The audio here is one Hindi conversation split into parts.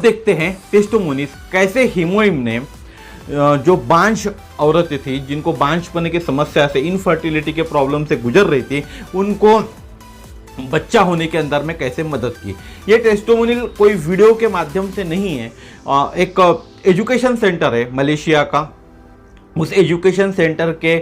देखते हैं टेस्टिमोनीज कैसे हीमोइम ने जो बांझ औरतें थी, जिनको बांझपने की समस्या से, इनफर्टिलिटी के प्रॉब्लम से गुजर रही थी, उनको बच्चा होने के अंदर में कैसे मदद की। ये टेस्टिमोनियल कोई वीडियो के माध्यम से नहीं है, एक एजुकेशन सेंटर है मलेशिया का, उस एजुकेशन सेंटर के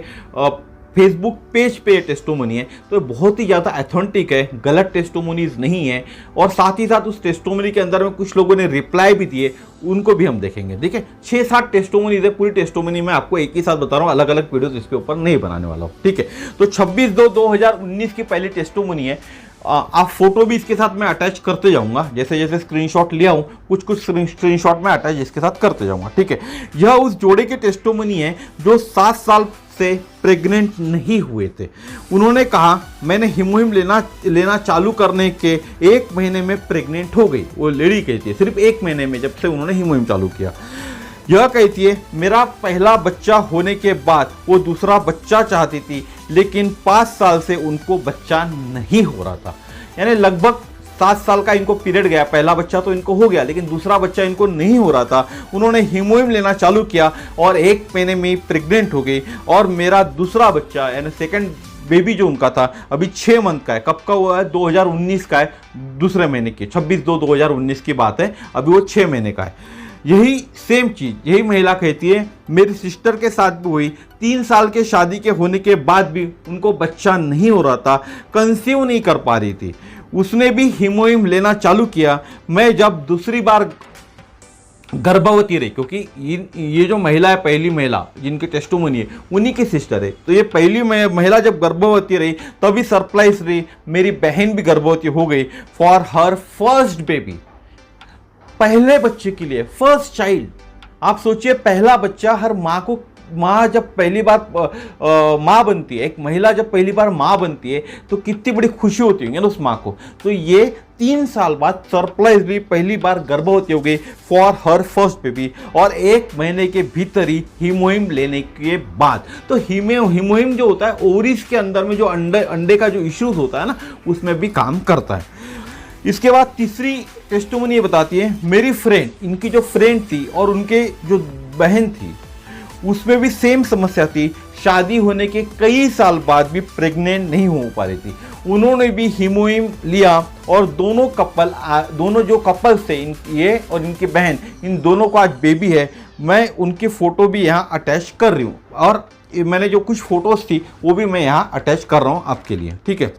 फेसबुक पेज पे टेस्टिमोनी है। तो बहुत ही ज़्यादा ऑथेंटिक है, गलत टेस्टिमोनीज नहीं है। और साथ ही साथ उस टेस्टिमोनी के अंदर में कुछ लोगों ने रिप्लाई भी दिए, उनको भी हम देखेंगे। देखिए 6-7 टेस्टिमोनीज है, पूरी टेस्टिमोनी मैं आपको एक ही साथ बता रहा हूँ, अलग अलग वीडियोस इसके ऊपर नहीं बनाने वाला हूँ, ठीक है। तो 26/2/2019 की पहली टेस्टिमोनी है। आप फोटो भी इसके साथ मैं अटैच करते जाऊंगा, जैसे जैसे स्क्रीनशॉट लिया हूं, कुछ कुछ स्क्रीनशॉट में अटैच इसके साथ करते जाऊंगा, ठीक है। यह उस जोड़े की टेस्टिमोनी है जो 7 साल से प्रेग्नेंट नहीं हुए थे। उन्होंने कहा मैंने हीमोइम लेना चालू करने के 1 महीने में प्रेग्नेंट हो गई। वो लेडी कहती है सिर्फ 1 महीने में, जब से उन्होंने हीमोइम चालू किया। यह कहती है मेरा पहला बच्चा होने के बाद वो दूसरा बच्चा चाहती थी, लेकिन 5 साल से उनको बच्चा नहीं हो रहा था। यानी लगभग 7 साल का इनको पीरियड गया, पहला बच्चा तो इनको हो गया लेकिन दूसरा बच्चा इनको नहीं हो रहा था। उन्होंने हीमोइम लेना चालू किया और 1 महीने में प्रेग्नेंट हो गई। और मेरा दूसरा बच्चा यानी सेकंड बेबी जो उनका था अभी 6 मंथ का है। कब का हुआ है? 2019 का है, दूसरे महीने की 26/2/2019 की बात है। अभी वो 6 महीने का है। यही सेम चीज यही महिला कहती है मेरी सिस्टर के साथ भी हुई। 3 साल के शादी के होने के बाद भी उनको बच्चा नहीं हो रहा था, कंसीव नहीं कर पा रही थी। उसने भी हीमोइम लेना चालू किया। मैं जब दूसरी बार गर्भवती रही, क्योंकि ये जो महिला है, पहली महिला जिनकी टेस्टिमोनी है, उन्हीं की सिस्टर है। तो ये पहली महिला जब गर्भवती रही तभी सरप्राइज रही, मेरी बहन भी गर्भवती हो गई फॉर हर फर्स्ट बेबी, पहले बच्चे के लिए, फर्स्ट चाइल्ड। आप सोचिए पहला बच्चा, हर माँ जब पहली बार माँ बनती है, एक महिला जब पहली बार माँ बनती है तो कितनी बड़ी खुशी होती होगी ना उस माँ को। तो ये 3 साल बाद सरप्राइज भी पहली बार गर्भवती हो गई फॉर हर फर्स्ट बेबी, और 1 महीने के भीतर ही हीमोइम लेने के बाद। तो हीमोइम जो होता है ओवरीज के अंदर में जो अंडे का जो इश्यूज होता है ना, उसमें भी काम करता है। इसके बाद तीसरी टेस्टिमोनी ये बताती है मेरी फ्रेंड, इनकी जो फ्रेंड थी और उनके जो बहन थी, उसमें भी सेम समस्या थी। शादी होने के कई साल बाद भी प्रेग्नेंट नहीं हो पा रही थी। उन्होंने भी हीमोइम लिया और दोनों जो कपल्स थे, ये और इनकी बहन, इन दोनों को आज बेबी है। मैं उनकी फोटो भी यहाँ अटैच कर रही हूँ, और मैंने जो कुछ फोटोज थी वो भी मैं यहाँ अटैच कर रहा हूँ आपके लिए, ठीक है।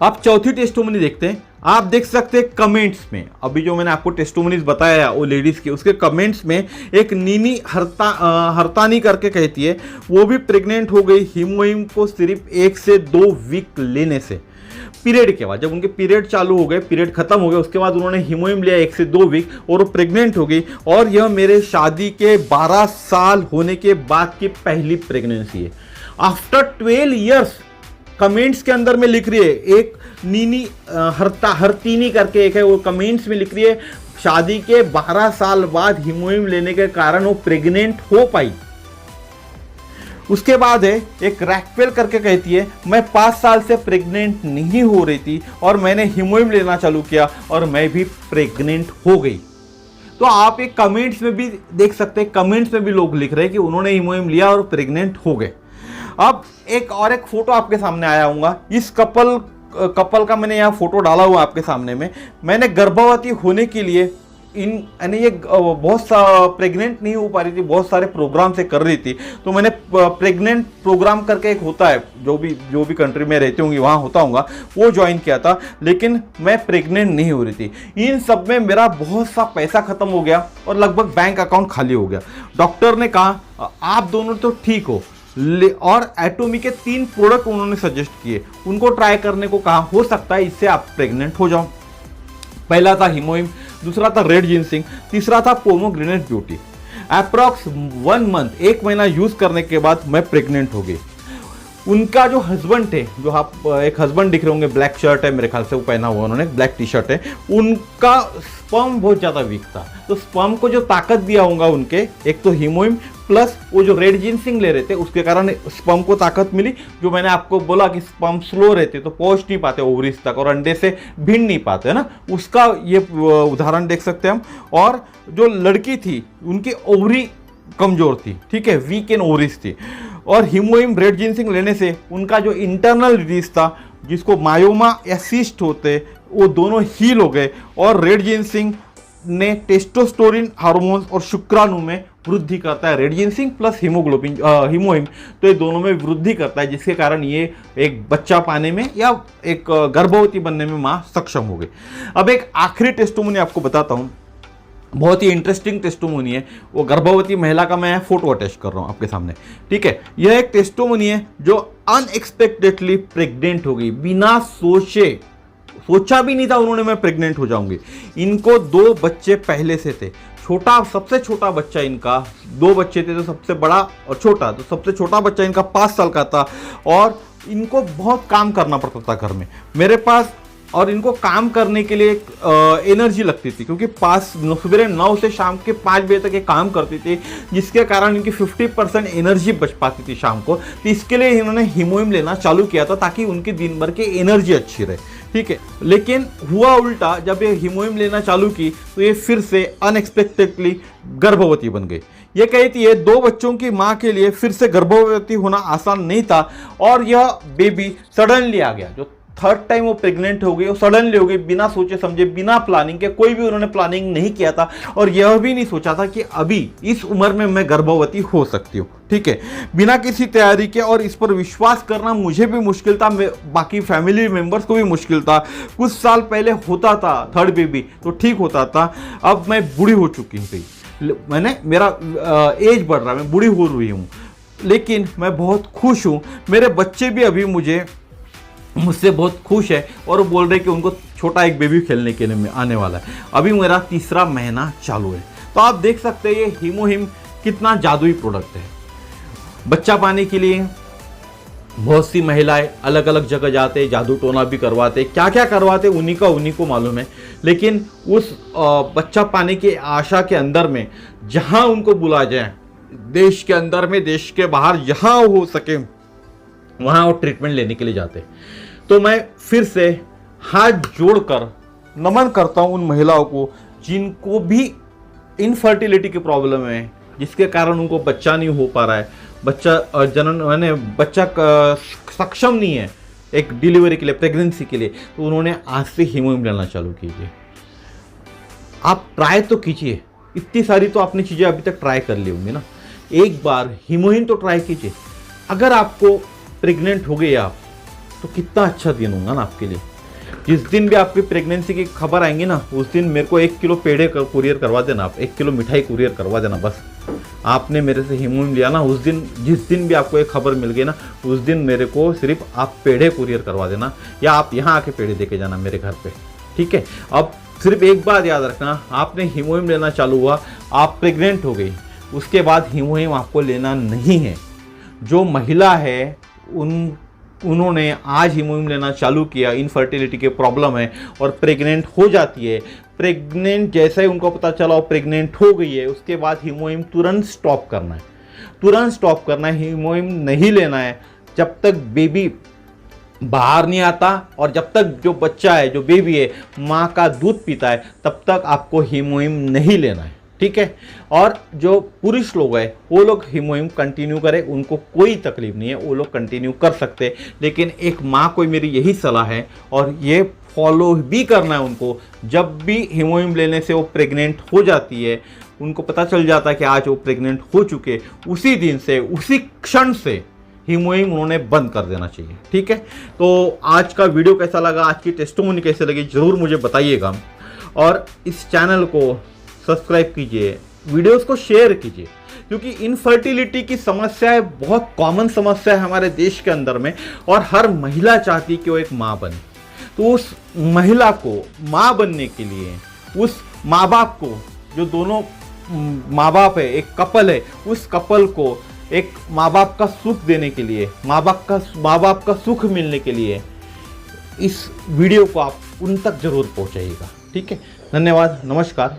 अब चौथी टेस्टिमोनी देखते हैं। आप देख सकते हैं कमेंट्स में, अभी जो मैंने आपको टेस्टिमोनीज बताया वो लेडीज के, उसके कमेंट्स में एक नीनी हरतानी करके कहती है वो भी प्रेग्नेंट हो गई हीमोइम को सिर्फ 1 से 2 वीक लेने से। पीरियड के बाद, जब उनके पीरियड चालू हो गए, पीरियड खत्म हो गए, उसके बाद उन्होंने हीमोइम लिया 1 से 2 वीक और वो प्रेग्नेंट हो गई। और यह मेरे शादी के 12 साल होने के बाद की पहली प्रेगनेंसी है। आफ्टर 12 ईयर्स कमेंट्स के अंदर में लिख रही है, एक नीनी हरतीनी करके एक है, वो कमेंट्स में लिख रही है शादी के 12 साल बाद हीमोइम लेने के कारण वो प्रेग्नेंट हो पाई। उसके बाद है एक रैकवेल करके कहती है मैं 5 साल से प्रेग्नेंट नहीं हो रही थी और मैंने हीमोइम लेना चालू किया और मैं भी प्रेग्नेंट हो गई। तो आप एक कमेंट्स में भी देख सकते हैं, कमेंट्स में भी लोग लिख रहे हैं कि उन्होंने हीमोइम लिया और प्रेग्नेंट हो गए। अब एक फोटो आपके सामने आया हूँगा, इस कपल का मैंने यहाँ फोटो डाला हुआ आपके सामने में। मैंने गर्भवती होने के लिए यानी ये बहुत प्रेग्नेंट नहीं हो पा रही थी, बहुत सारे प्रोग्राम से कर रही थी, तो मैंने प्रेग्नेंट प्रोग्राम करके एक होता है, जो भी कंट्री में रहती होंगी वहाँ होता होगा, वो ज्वाइन किया था, लेकिन मैं प्रेग्नेंट नहीं हो रही थी। इन सब में मेरा बहुत सा पैसा खत्म हो गया और लगभग बैंक अकाउंट खाली हो गया। डॉक्टर ने कहा आप दोनों तो ठीक हो, और एटोमी के 3 प्रोडक्ट उन्होंने सजेस्ट किए, उनको ट्राई करने को कहा, हो सकता है इससे आप प्रेग्नेंट हो जाओ। पहला था हीमोइम, दूसरा था रेड जिनसिंग, तीसरा था पोमोग्रेनेट ब्यूटी। अप्रॉक्स 1 मंथ, 1 महीना यूज करने के बाद मैं प्रेग्नेंट हो गई। उनका जो हस्बैंड थे, जो आप एक हस्बैंड दिख रहे होंगे, ब्लैक शर्ट है मेरे ख्याल से वो पहना हुआ उन्होंने, ब्लैक टी शर्ट है, उनका स्पर्म बहुत ज़्यादा वीक था। तो स्पर्म को जो ताकत दिया होगा उनके, एक तो हीमोइम प्लस वो जो रेड जिनसिंग ले रहे थे उसके कारण स्पर्म को ताकत मिली। जो मैंने आपको बोला कि स्पर्म स्लो रहते तो पहुंच नहीं पाते ओवरीज तक और अंडे से भिड़ नहीं पाते, है ना, उसका ये उदाहरण देख सकते हैं हम। और जो लड़की थी उनकी ओवरी कमजोर थी, ठीक है, वीक इन ओवरीज थी, और हीमोइम रेड जिनसिंग लेने से उनका जो इंटरनल डिजीज था जिसको मायोमा या सिस्ट होते वो दोनों हील हो गए। और रेड जिनसिंग ने टेस्टोस्टेरोन हार्मोन्स और शुक्राणु में वृद्धि करता है। रेड जिनसिंग प्लस हीमोग्लोबिन हीमोइम तो ये दोनों में वृद्धि करता है, जिसके कारण ये एक बच्चा पाने में या एक गर्भवती बनने में माँ सक्षम हो गई। अब एक आखिरी टेस्टिमोनी आपको बताता हूँ, बहुत ही इंटरेस्टिंग टेस्टिमोनी है। वो गर्भवती महिला का मैं फोटो अटैच कर रहा हूँ आपके सामने, ठीक है। यह एक टेस्टिमोनी है जो अनएक्सपेक्टेडली प्रेग्नेंट हो गई, बिना सोचा भी नहीं था उन्होंने मैं प्रेग्नेंट हो जाऊंगी। इनको 2 बच्चे पहले से थे, सबसे छोटा बच्चा इनका, 2 बच्चे थे तो सबसे बड़ा और छोटा, तो सबसे छोटा बच्चा इनका 5 साल का था। और इनको बहुत काम करना पड़ता था घर में मेरे पास, और इनको काम करने के लिए एनर्जी लगती थी, क्योंकि सुबह 9 से शाम के 5 बजे तक ये काम करती थी, जिसके कारण इनकी 50% एनर्जी बच पाती थी शाम को। तो इसके लिए इन्होंने हीमोइम लेना चालू किया था ताकि उनकी दिन भर की एनर्जी अच्छी रहे, ठीक है। लेकिन हुआ उल्टा, जब ये हीमोइम लेना चालू की तो ये फिर से अनएक्सपेक्टेडली गर्भवती बन गई। ये कहती है 2 बच्चों की माँ के लिए फिर से गर्भवती होना आसान नहीं था, और यह बेबी सडनली आ गया। जो 3rd टाइम वो प्रेग्नेंट हो गई, वो सडनली हो गई, बिना सोचे समझे, बिना प्लानिंग के, कोई भी उन्होंने प्लानिंग नहीं किया था, और यह भी नहीं सोचा था कि अभी इस उम्र में मैं गर्भवती हो सकती हूँ, ठीक है, बिना किसी तैयारी के। और इस पर विश्वास करना मुझे भी मुश्किल था, बाकी फैमिली मेंबर्स को भी मुश्किल था। कुछ साल पहले होता था 3rd बेबी तो ठीक होता था, अब मैं बूढ़ी हो चुकी थी, मेरा एज बढ़ रहा है, मैं बूढ़ी हो रही हूँ, लेकिन मैं बहुत खुश हूँ। मेरे बच्चे भी अभी मुझसे बहुत खुश है, और वो बोल रहे कि उनको छोटा एक बेबी खेलने के लिए आने वाला है। अभी मेरा 3रा महीना चालू है। तो आप देख सकते हैं ये हीमोहिम कितना जादुई प्रोडक्ट है। बच्चा पाने के लिए बहुत सी महिलाएं अलग अलग जगह जाते, जादू टोना भी करवाते, क्या क्या करवाते उन्हीं को मालूम है। लेकिन उस बच्चा पाने की आशा के अंदर में जहां उनको बुलाया जाए, देश के अंदर में, देश के बाहर, जहां हो सके वहां वो ट्रीटमेंट लेने के लिए जाते। तो मैं फिर से हाथ जोड़कर नमन करता हूं उन महिलाओं को जिनको भी इनफर्टिलिटी की प्रॉब्लम है, जिसके कारण उनको बच्चा नहीं हो पा रहा है, बच्चा सक्षम नहीं है एक डिलीवरी के लिए, प्रेगनेंसी के लिए। तो उन्होंने आज से हीमोइम लेना चालू कीजिए। आप ट्राई तो कीजिए, इतनी सारी तो आपने चीज़ें अभी तक ट्राई कर ली होंगी ना, एक बार हीमोइम तो ट्राई कीजिए। अगर आपको प्रेग्नेंट हो गए आप, तो कितना अच्छा दिन होगा ना आपके लिए। जिस दिन भी आपकी प्रेगनेंसी की खबर आएंगी ना, उस दिन मेरे को 1 किलो पेड़े कुरियर करवा देना, आप 1 किलो मिठाई कुरियर करवा देना। बस आपने मेरे से हीमोइम लिया ना, उस दिन, जिस दिन भी आपको एक खबर मिल गई ना, उस दिन मेरे को सिर्फ आप पेड़े कुरियर करवा देना, या आप यहाँ आके पेड़े देके जाना मेरे घर पे, ठीक है। अब सिर्फ एक बात याद रखना, आपने हीमोइम लेना चालू हुआ, आप प्रेग्नेंट हो गई, उसके बाद हीमोइम आपको लेना नहीं है। जो महिला है उन्होंने आज हीमोइम लेना चालू किया, इनफर्टिलिटी के प्रॉब्लम है और प्रेग्नेंट हो जाती है, प्रेग्नेंट जैसे ही उनको पता चला वो प्रेग्नेंट हो गई है, उसके बाद हीमोइम तुरंत स्टॉप करना है, तुरंत स्टॉप करना है। हीमोइम नहीं लेना है जब तक बेबी बाहर नहीं आता, और जब तक जो बच्चा है, जो बेबी है, माँ का दूध पीता है, तब तक आपको हीमोइम नहीं लेना है, ठीक है। और जो पुरुष लोग हैं वो लोग हीमोइम कंटिन्यू करें, उनको कोई तकलीफ नहीं है, वो लोग कंटिन्यू कर सकते हैं। लेकिन एक माँ को मेरी यही सलाह है, और ये फॉलो भी करना है उनको। जब भी हीमोइम लेने से वो प्रेग्नेंट हो जाती है, उनको पता चल जाता है कि आज वो प्रेग्नेंट हो चुके, उसी दिन से, उसी क्षण से हीमोइम उन्होंने बंद कर देना चाहिए, ठीक है। तो आज का वीडियो कैसा लगा, आज की टेस्टिमोनी कैसे लगी, जरूर मुझे बताइएगा। और इस चैनल को सब्सक्राइब कीजिए, वीडियोस को शेयर कीजिए, क्योंकि इनफर्टिलिटी की समस्या है, बहुत कॉमन समस्या है हमारे देश के अंदर में, और हर महिला चाहती है कि वो एक माँ बने। तो उस महिला को माँ बनने के लिए, उस माँ बाप को, जो दोनों माँ बाप है, एक कपल है, उस कपल को एक माँ बाप का सुख देने के लिए, माँ बाप का सुख मिलने के लिए इस वीडियो को आप उन तक जरूर पहुंचाइएगा। ठीक है, धन्यवाद, नमस्कार।